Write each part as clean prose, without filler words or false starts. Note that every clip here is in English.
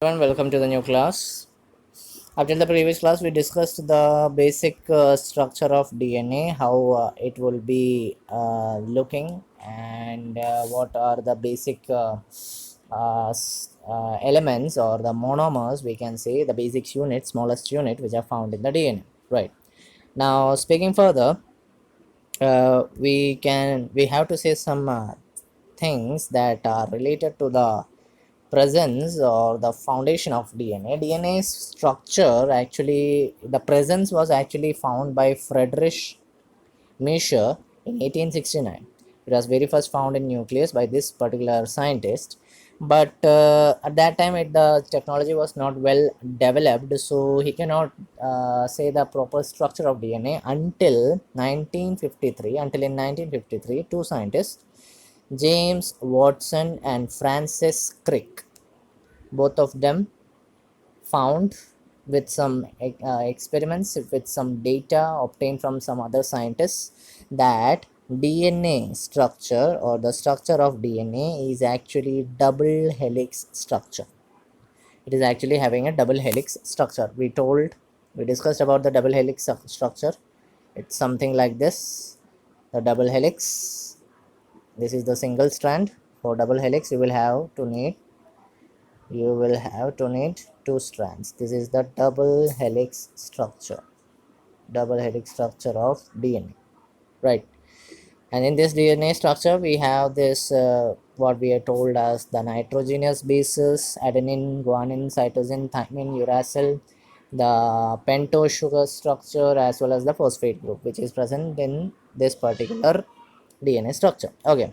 Everyone, welcome to the new class. After the previous class, we discussed the basic structure of DNA, how it will be looking, and what are the basic elements or the monomers, we can say, the basic unit, smallest unit, which are found in the DNA. Right. Now, speaking further, we have to say some things that are related to the presence or the foundation of DNA. DNA structure, actually, the presence was actually found by Friedrich Miescher in 1869. It was very first found in nucleus by this particular scientist. But at that time, the technology was not well developed, so he cannot say the proper structure of DNA until 1953. Until in 1953, two scientists, James Watson and Francis Crick, both of them found with some experiments, with some data obtained from some other scientists, that DNA structure or the structure of DNA is actually double helix structure. It is actually having a double helix structure. We discussed about the double helix structure. It's something like this. The double helix, this is the single strand. For double helix, you will have to need two strands. This is the double helix structure of DNA, right? And in this DNA structure, we have this what we are told as the nitrogenous bases: adenine, guanine, cytosine, thymine, uracil, the pentose sugar structure, as well as the phosphate group, which is present in this particular DNA structure. Okay.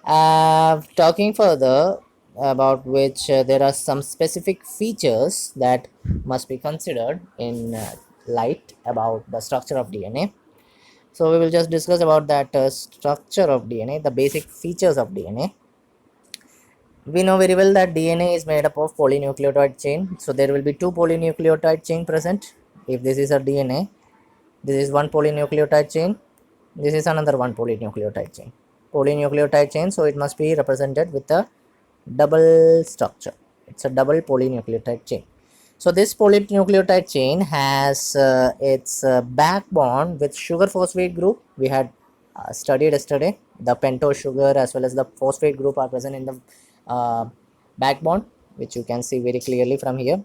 Talking further, about which there are some specific features that must be considered in light about the structure of DNA. So we will just discuss about that structure of DNA, the basic features of DNA. We know very well that DNA is made up of polynucleotide chain. So there will be two polynucleotide chain present. If this is a DNA, this is one polynucleotide chain, this is another one polynucleotide chain, so it must be represented with a double structure. It's a double polynucleotide chain. So this polynucleotide chain has its backbone with sugar phosphate group. We had studied yesterday. The pentose sugar as well as the phosphate group are present in the backbone, which you can see very clearly from here.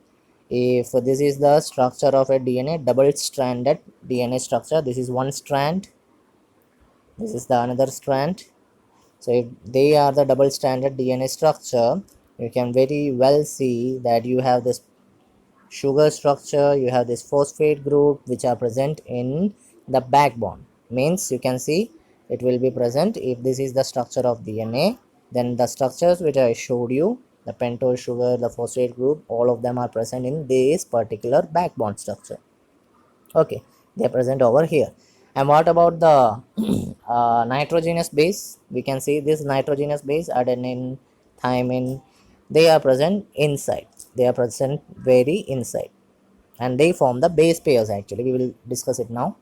If this is the structure of a DNA, double stranded DNA structure, this is one strand, this is the another strand. So if they are the double stranded DNA structure, you can very well see that you have this sugar structure, you have this phosphate group, which are present in the backbone. Means you can see it will be present. If this is the structure of DNA, then the structures which I showed you, the pentose sugar, the phosphate group, all of them are present in this particular backbone structure. Okay, they are present over here. And what about the nitrogenous base? We can see this nitrogenous base, adenine, thymine, they are present inside. They are present very inside, and they form the base pairs. Actually, we will discuss it now.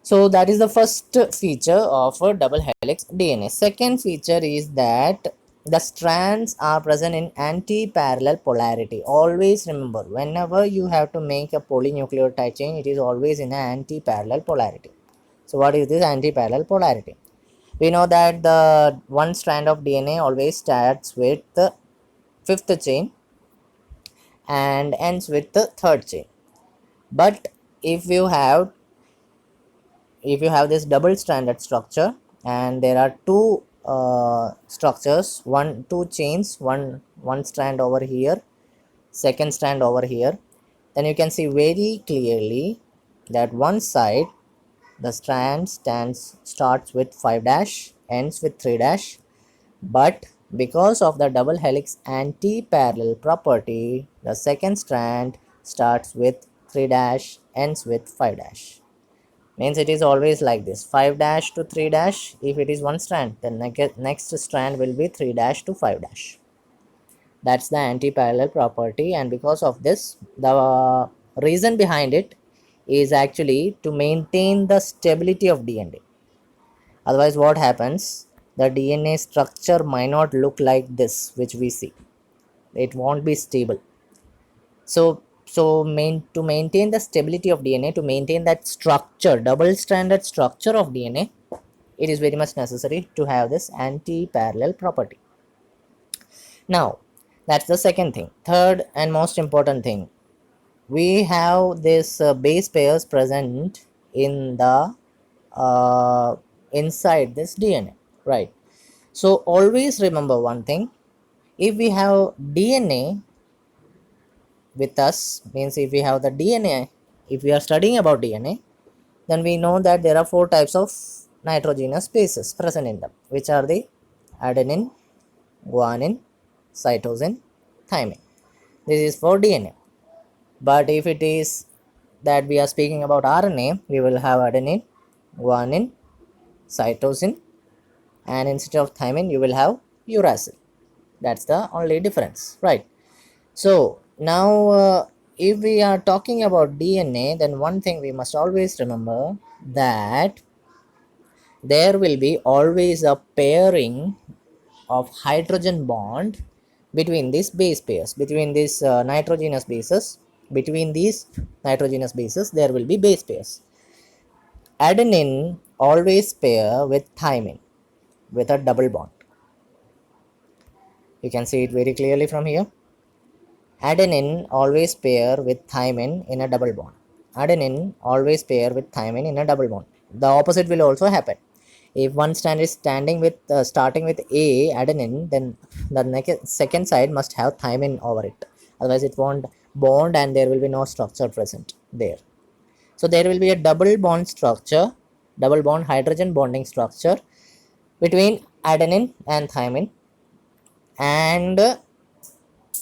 So that is the first feature of a double helix DNA. Second feature is that the strands are present in anti-parallel polarity. Always remember, whenever you have to make a polynucleotide chain, it is always in an anti-parallel polarity. So what is this anti-parallel polarity? We know that the one strand of DNA always starts with the fifth chain and ends with the third chain. But if you have this double stranded structure and there are two structures, two chains, one strand over here, second strand over here, then you can see very clearly that one side the strand starts with 5 dash, ends with 3 dash, but because of the double helix anti-parallel property, the second strand starts with 3 dash, ends with 5 dash. Means it is always like this, 5 dash to 3 dash. If it is one strand, then next strand will be 3 dash to 5 dash. That's the anti-parallel property, and because of this, the reason behind it is actually to maintain the stability of DNA. Otherwise what happens, the DNA structure might not look like this which we see. it won't be stable. To maintain the stability of DNA, to maintain that structure, double stranded structure of DNA, it is very much necessary to have this anti-parallel property. Now, that's the second thing. Third and most important thing, we have this base pairs present in the inside this DNA, right? So always remember one thing: if we have DNA with us, means if we have the DNA, if we are studying about DNA, then we know that there are four types of nitrogenous bases present in them, which are the adenine, guanine, cytosine, thymine. This is for DNA. But if it is that we are speaking about RNA, we will have adenine, guanine, cytosine, and instead of thymine, you will have uracil. That's the only difference, right? So now, if we are talking about DNA, then one thing we must always remember, that there will be always a pairing of hydrogen bond between these base pairs, between these nitrogenous bases. Between these nitrogenous bases, there will be base pairs. Adenine always pair with thymine with a double bond. You can see it very clearly from here. Adenine always pair with thymine in a double bond. Adenine always pair with thymine in a double bond. The opposite will also happen. If one strand is starting with A adenine, then the second side must have thymine over it. Otherwise, it won't bond and there will be no structure present there. So there will be a double bond structure, double bond hydrogen bonding structure between adenine and thymine, and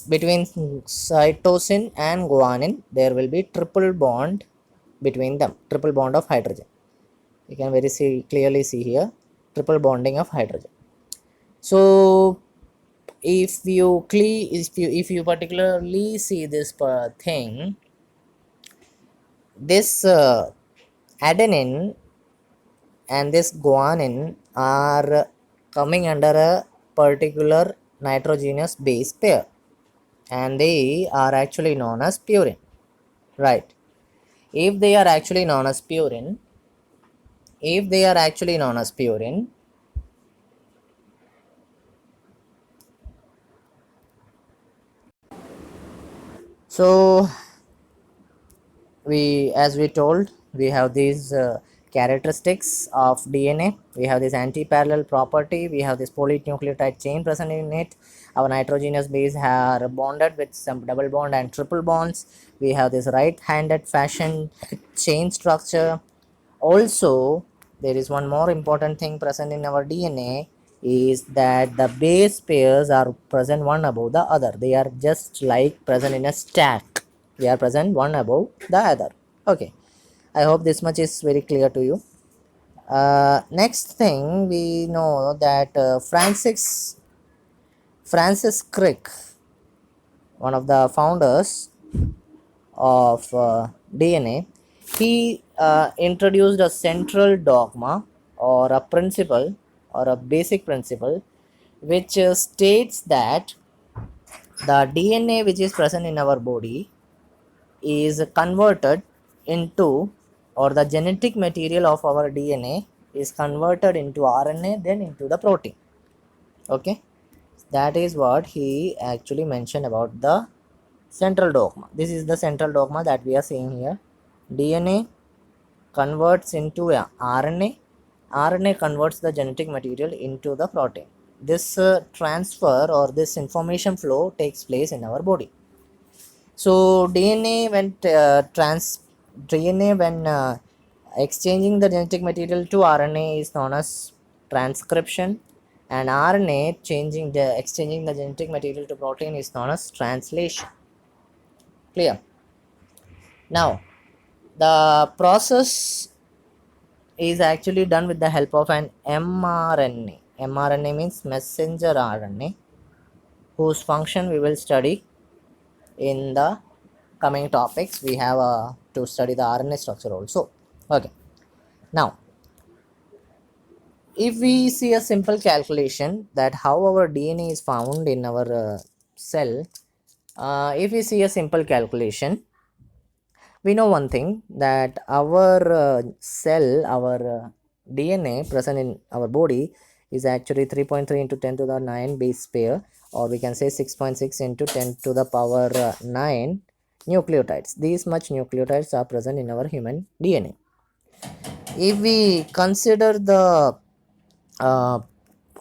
between cytosine and guanine there will be triple bond between them, triple bond of hydrogen. You can clearly see here, triple bonding of hydrogen. So if you particularly see this thing, this adenine and this guanine are coming under a particular nitrogenous base pair, and they are actually known as purine, right? If they are actually known as purine, if they are actually known as purine, so as we told, we have these characteristics of DNA. We have this anti-parallel property, we have this polynucleotide chain present in it. Our nitrogenous base are bonded with some double bond and triple bonds. We have this right-handed fashion chain structure. Also, there is one more important thing present in our DNA, is that the base pairs are present one above the other. They are just like present in a stack. They are present one above the other. Okay, I hope this much is very clear to you. Next thing, we know that Francis Crick, one of the founders of DNA, he introduced a central dogma or a principle or a basic principle, which states that the DNA which is present in our body is converted into, or the genetic material of our DNA is converted into RNA, then into the protein. Okay, that is what he actually mentioned about the central dogma. This is the central dogma that we are seeing here. DNA converts into a RNA. RNA converts the genetic material into the protein. This transfer or this information flow takes place in our body. So DNA when exchanging the genetic material to RNA is known as transcription, and RNA exchanging the genetic material to protein is known as translation. Clear? Now, the process is actually done with the help of an mRNA. mRNA means messenger RNA, whose function we will study in the coming topics. We have to study the RNA structure also. Okay, now if we see a simple calculation that how our DNA is found in our cell, if we see a simple calculation, we know one thing, that our cell, our DNA present in our body is actually 3.3 into 10 to the 9 base pair, or we can say 6.6 into 10 to the power 9 nucleotides. These much nucleotides are present in our human DNA. If we consider the uh,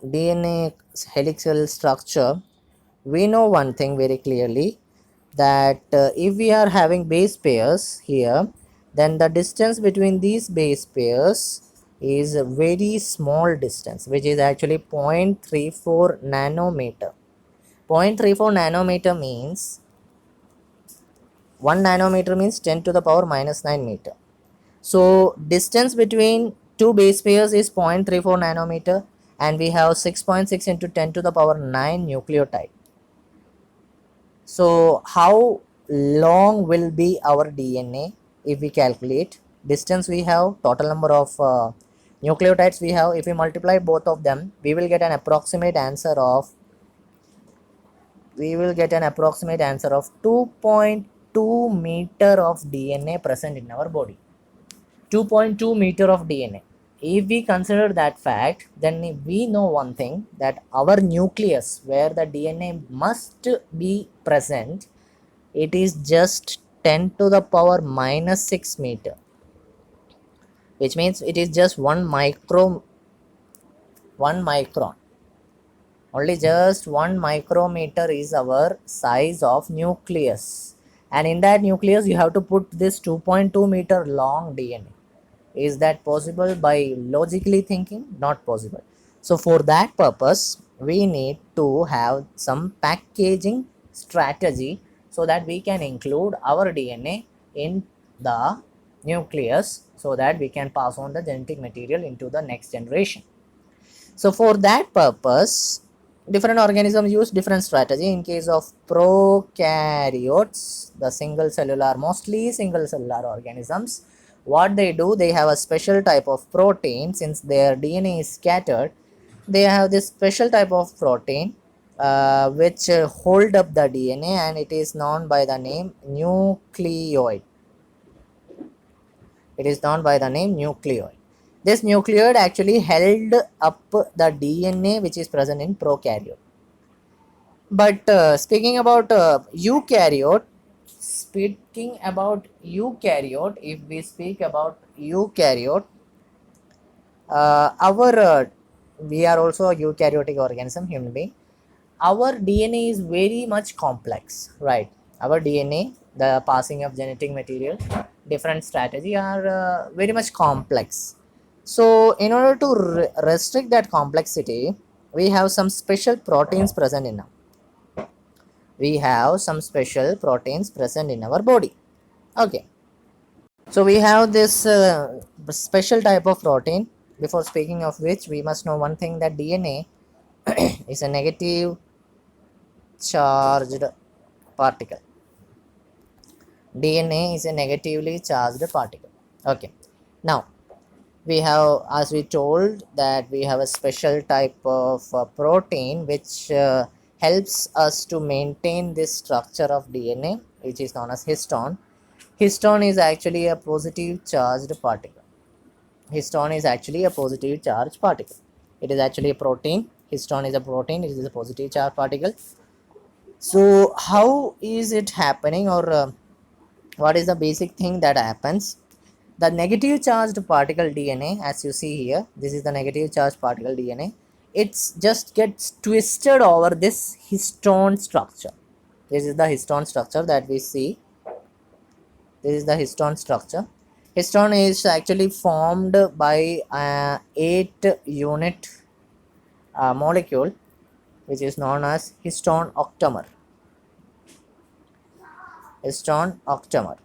DNA helical structure, we know one thing very clearly, that if we are having base pairs here, then the distance between these base pairs is a very small distance, which is actually 0.34 nanometer. 0.34 nanometer means 1 nanometer means 10 to the power minus 9 meter. So distance between two base pairs is 0.34 nanometer, and we have 6.6 into 10 to the power 9 nucleotide. So how long will be our DNA if we calculate distance we have, total number of nucleotides we have? If we multiply both of them, we will get an approximate answer of 2.2 meter of DNA present in our body. 2.2 meter of DNA. If we consider that fact, then we know one thing, that our nucleus, where the DNA must be present, it is just 10 to the power minus 6 meter, which means it is just 1 micron. Only just 1 micrometer is our size of nucleus, and in that nucleus you have to put this 2.2 meter long DNA. Is that possible by logically thinking? Not possible. So for that purpose, we need to have some packaging strategy, so that we can include our DNA in the nucleus, so that we can pass on the genetic material into the next generation. So for that purpose, different organisms use different strategy. In case of prokaryotes, the mostly single cellular organisms, what they do, they have a special type of protein. Since their DNA is scattered, they have this special type of protein which hold up the DNA, and it is known by the name nucleoid. It is known by the name nucleoid. This nucleoid actually held up the DNA which is present in prokaryote. But if we speak about eukaryote, our we are also a eukaryotic organism, human being. Our DNA is very much complex, right? Our DNA, the passing of genetic material, different strategy are very much complex. So in order to restrict that complexity, we have some special proteins present in our body. Okay, so we have this special type of protein. Before speaking of which, we must know one thing, that DNA is a negative charged particle. DNA is a negatively charged particle. Okay, now we have, as we told, that we have a special type of protein which helps us to maintain this structure of DNA, which is known as histone. Histone is actually a positive charged particle. Histone is actually a positive charged particle. It is actually a protein. Histone is a protein. It is a positive charged particle. So how is it happening, or what is the basic thing that happens? The negative charged particle DNA, as you see here, this is the negative charged particle DNA. It's just gets twisted over this histone structure. This is the histone structure that we see. This is the histone structure. Histone is actually formed by 8 unit molecule, which is known as histone octamer. Histone octamer.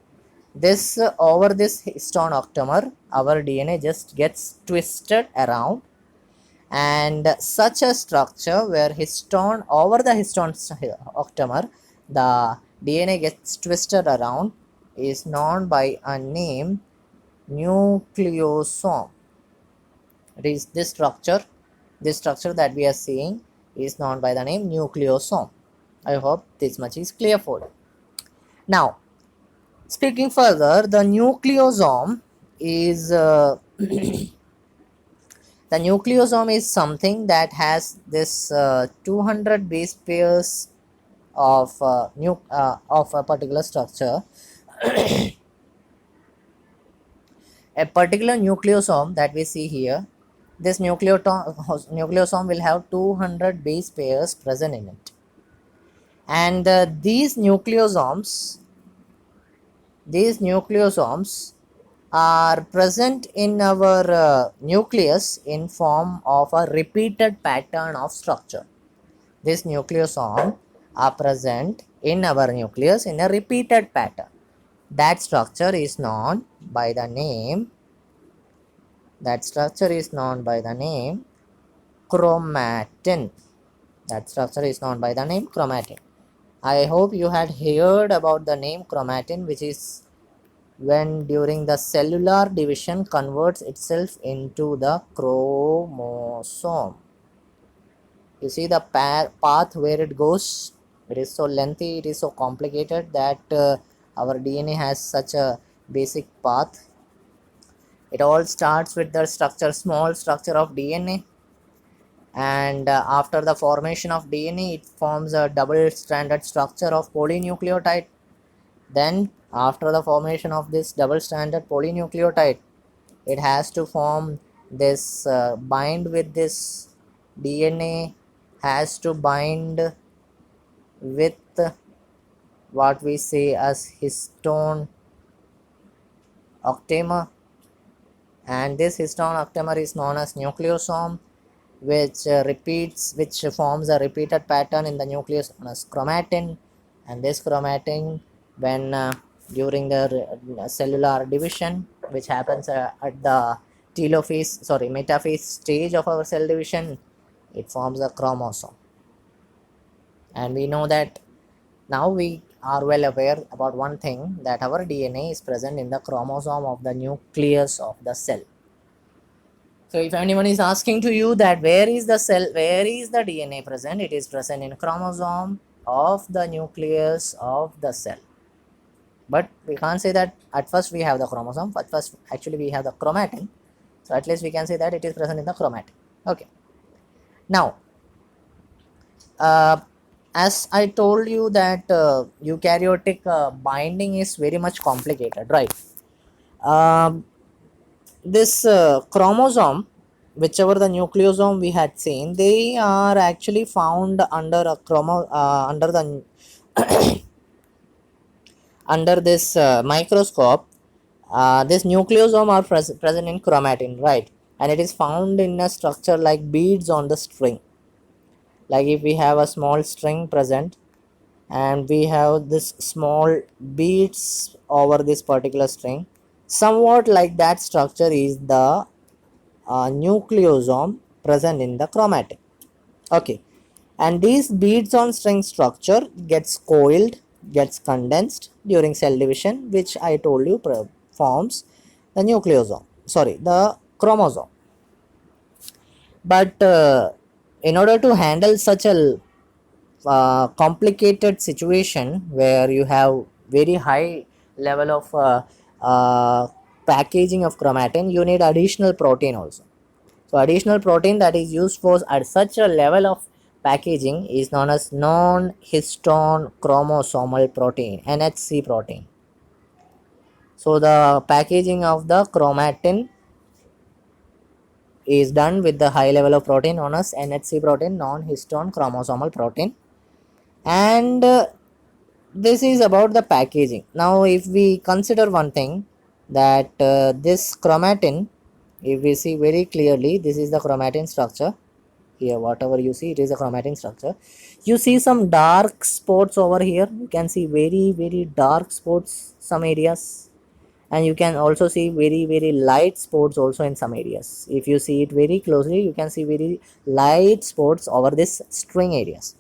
This over this histone octamer, our DNA just gets twisted around, and such a structure where histone over the histone octamer, the DNA gets twisted around, is known by a name nucleosome. It is this structure that we are seeing is known by the name nucleosome. I hope this much is clear for you. Now, speaking further, the nucleosome is the nucleosome is something that has this 200 base pairs of a particular structure. A particular nucleosome that we see here, this nucleosome will have 200 base pairs present in it, and these nucleosomes are present in our nucleus in form of a repeated pattern of structure. These nucleosomes are present in our nucleus in a repeated pattern. That structure is known by the name chromatin. That structure is known by the name chromatin. I hope you had heard about the name chromatin, which is when during the cellular division converts itself into the chromosome. You see the path where it goes. It is so lengthy, it is so complicated that our DNA has such a basic path. It all starts with the small structure of DNA, and after the formation of DNA, it forms a double-stranded structure of polynucleotide. Then, after the formation of this double-stranded polynucleotide, it has to form this bind with this DNA, has to bind with what we say as histone octamer, and this histone octamer is known as nucleosome, which forms a repeated pattern in the nucleus known as chromatin. And this chromatin, when during the cellular division, which happens at the metaphase stage of our cell division, it forms a chromosome. And we know that now we are well aware about one thing, that our DNA is present in the chromosome of the nucleus of the cell. So if anyone is asking to you that where is the DNA present, it is present in chromosome of the nucleus of the cell. But we can't say that at first we have the chromosome. At first actually we have the chromatin. So at least we can say that it is present in the chromatin. Okay. Now, as I told you that eukaryotic binding is very much complicated, right? This chromosome, whichever the nucleosome we had seen, they are actually found under a under the under this microscope. This nucleosome are present in chromatin, right? And it is found in a structure like beads on the string. Like if we have a small string present and we have this small beads over this particular string, somewhat like that structure is the nucleosome present in the chromatin. Okay, and these beads on string structure gets coiled, gets condensed during cell division, which I told you forms the nucleosome, sorry, the chromosome. But in order to handle such a complicated situation where you have very high level of packaging of chromatin, you need additional protein also. So additional protein that is used for at such a level of packaging is known as non-histone chromosomal protein, NHC protein. So the packaging of the chromatin is done with the high level of protein known as NHC protein, non-histone chromosomal protein. And this is about the packaging. Now if we consider one thing, that this chromatin, if we see very clearly, this is the chromatin structure. Here whatever you see, it is a chromatin structure. You see some dark spots over here. You can see very dark spots some areas, and you can also see very light spots also in some areas. If you see it very closely, you can see very light spots over this string areas.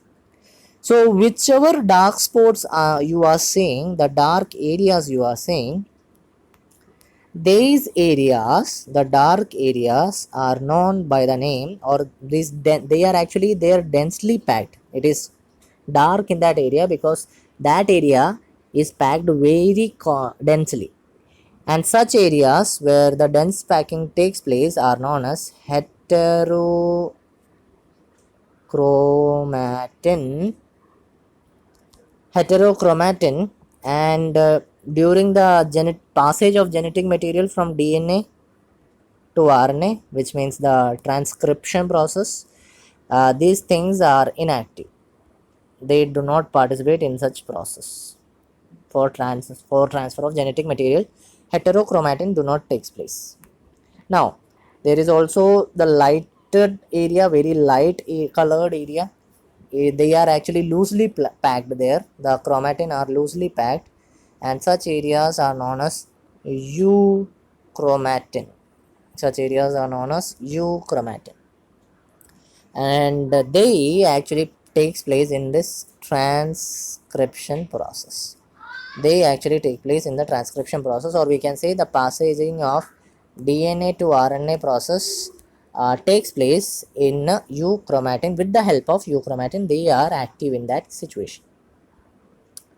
So whichever dark spots you are seeing, the dark areas you are seeing, these areas, the dark areas, are known by the name, or they are actually, they are densely packed. It is dark in that area because that area is packed very densely. And such areas where the dense packing takes place are known as heterochromatin. And during the passage of genetic material from DNA to RNA, which means the transcription process, these things are inactive. They do not participate in such process. For transfer of genetic material, heterochromatin do not takes place. Now, there is also the lighted area, very light colored area. They are actually loosely packed there. The chromatin are loosely packed, and such areas are known as euchromatin. Such areas are known as euchromatin, and they actually takes place in this transcription process. They actually take place in the transcription process, or we can say the passaging of DNA to RNA process takes place in euchromatin. With the help of euchromatin, they are active in that situation.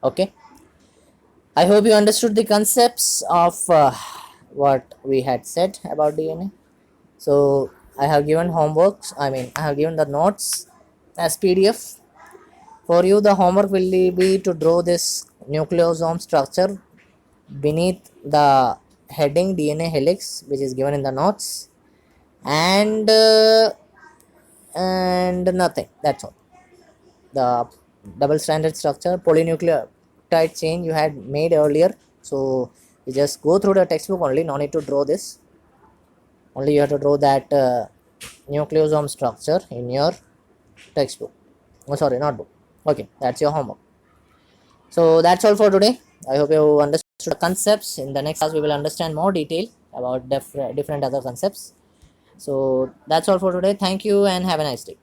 Okay, I hope you understood the concepts of what we had said about DNA. So I have given homeworks, I have given the notes as PDF. For you, the homework will be to draw this nucleosome structure beneath the heading DNA helix, which is given in the notes, and nothing. That's all. The double stranded structure, polynucleotide chain you had made earlier. So you just go through the textbook only. No need to draw this. Only you have to draw that nucleosome structure in your textbook. Oh, sorry, not book. Okay, that's your homework. So that's all for today. I hope you understood the concepts. In the next class, we will understand more detail about different other concepts. So that's all for today. Thank you and have a nice day.